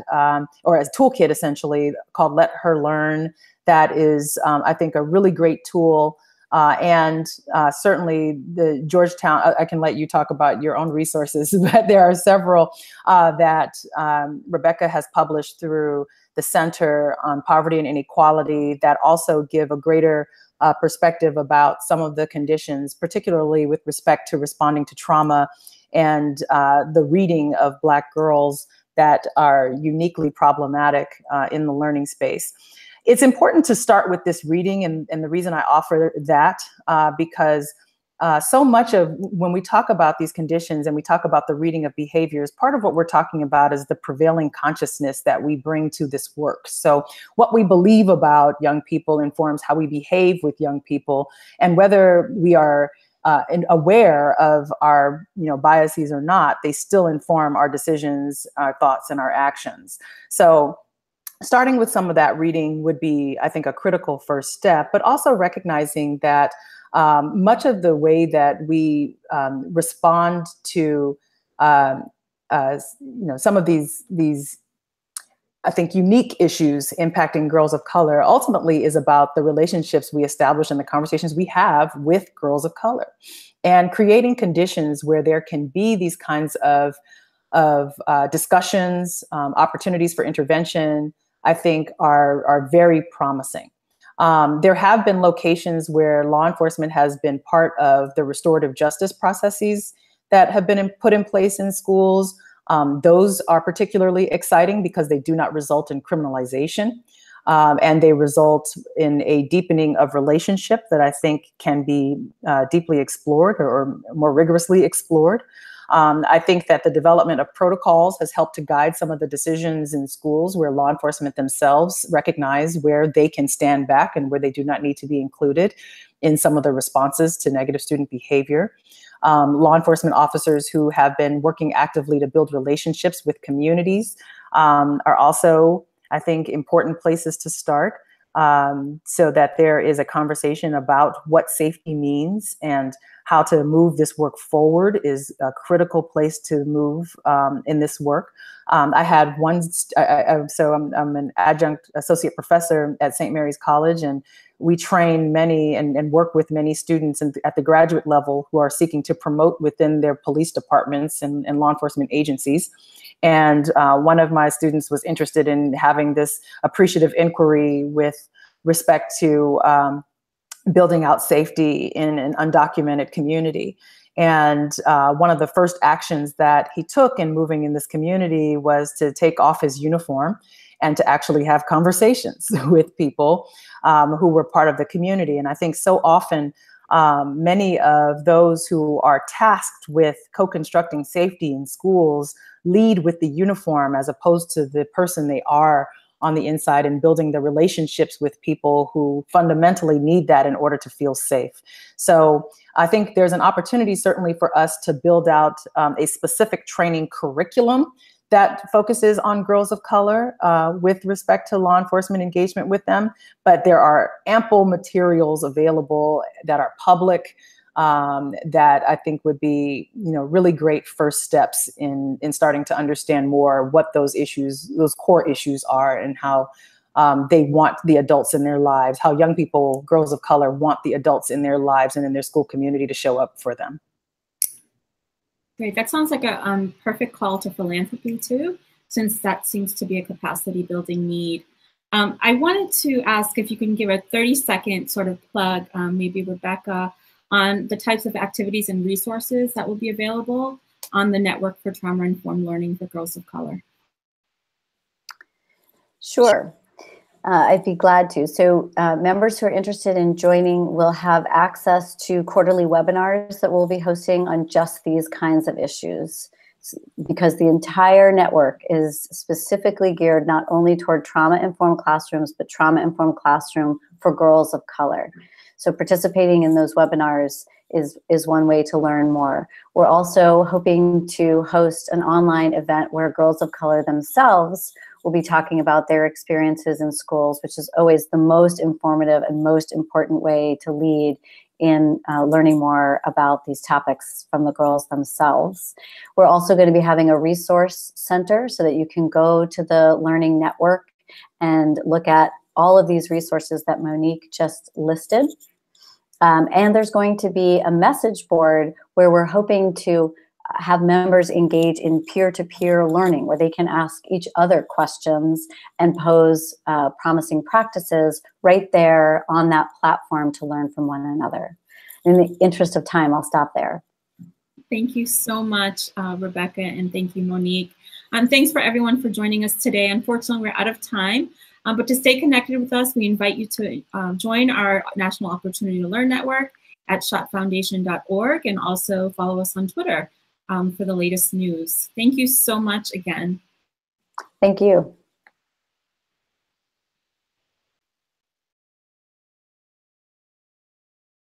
or a toolkit essentially, called Let Her Learn. That is, I think, a really great tool. And certainly the Georgetown, I can let you talk about your own resources, but there are several that Rebecca has published through the Center on Poverty and Inequality that also give a greater perspective about some of the conditions, particularly with respect to responding to trauma and the reading of Black girls that are uniquely problematic in the learning space. It's important to start with this reading, and the reason I offer that, because so much of when we talk about these conditions and we talk about the reading of behaviors, part of what we're talking about is the prevailing consciousness that we bring to this work. So what we believe about young people informs how we behave with young people, and whether we are aware of our biases or not, they still inform our decisions, our thoughts, and our actions. So starting with some of that reading would be, I think, a critical first step, but also recognizing that much of the way that we respond to some of these I think unique issues impacting girls of color ultimately is about the relationships we establish and the conversations we have with girls of color, and creating conditions where there can be these kinds of discussions, opportunities for intervention, I think are very promising. There have been locations where law enforcement has been part of the restorative justice processes that have been put in place in schools. Those are particularly exciting because they do not result in criminalization, and they result in a deepening of relationship that I think can be deeply explored or more rigorously explored. I think that the development of protocols has helped to guide some of the decisions in schools where law enforcement themselves recognize where they can stand back and where they do not need to be included in some of the responses to negative student behavior. Law enforcement officers who have been working actively to build relationships with communities are also, I think, important places to start, so that there is a conversation about what safety means, and how to move this work forward is a critical place to move in this work. I had one, so I'm an adjunct associate professor at St. Mary's College, and we train many and work with many students at the graduate level who are seeking to promote within their police departments and law enforcement agencies. And one of my students was interested in having this appreciative inquiry with respect to building out safety in an undocumented community. And one of the first actions that he took in moving in this community was to take off his uniform and to actually have conversations with people who were part of the community. And I think so often many of those who are tasked with co-constructing safety in schools lead with the uniform as opposed to the person they are on the inside, and building the relationships with people who fundamentally need that in order to feel safe. So I think there's an opportunity certainly for us to build out a specific training curriculum that focuses on girls of color with respect to law enforcement engagement with them. But there are ample materials available that are public that I think would be, really great first steps in starting to understand more what those issues, those core issues are, and how they want the adults in their lives, how young people, girls of color, want the adults in their lives and in their school community to show up for them. Great. That sounds like a perfect call to philanthropy too, since that seems to be a capacity building need. I wanted to ask if you can give a 30-second sort of plug, maybe Rebecca, on the types of activities and resources that will be available on the Network for Trauma-Informed Learning for Girls of Color. Sure. I'd be glad to. So members who are interested in joining will have access to quarterly webinars that we'll be hosting on just these kinds of issues. because the entire network is specifically geared not only toward trauma-informed classrooms, but trauma-informed classroom for girls of color. So participating in those webinars is one way to learn more. We're also hoping to host an online event where girls of color themselves will be talking about their experiences in schools, which is always the most informative and most important way to lead in learning more about these topics from the girls themselves. We're also going to be having a resource center so that you can go to the Learning Network and look at all of these resources that Monique just listed. And there's going to be a message board where we're hoping to have members engage in peer-to-peer learning, where they can ask each other questions and pose promising practices right there on that platform to learn from one another. In the interest of time, I'll stop there. Thank you so much, Rebecca, and thank you, Monique. Thanks for everyone for joining us today. Unfortunately, we're out of time. But to stay connected with us, we invite you to join our National Opportunity to Learn Network at shotfoundation.org, and also follow us on Twitter for the latest news. Thank you so much again. Thank you.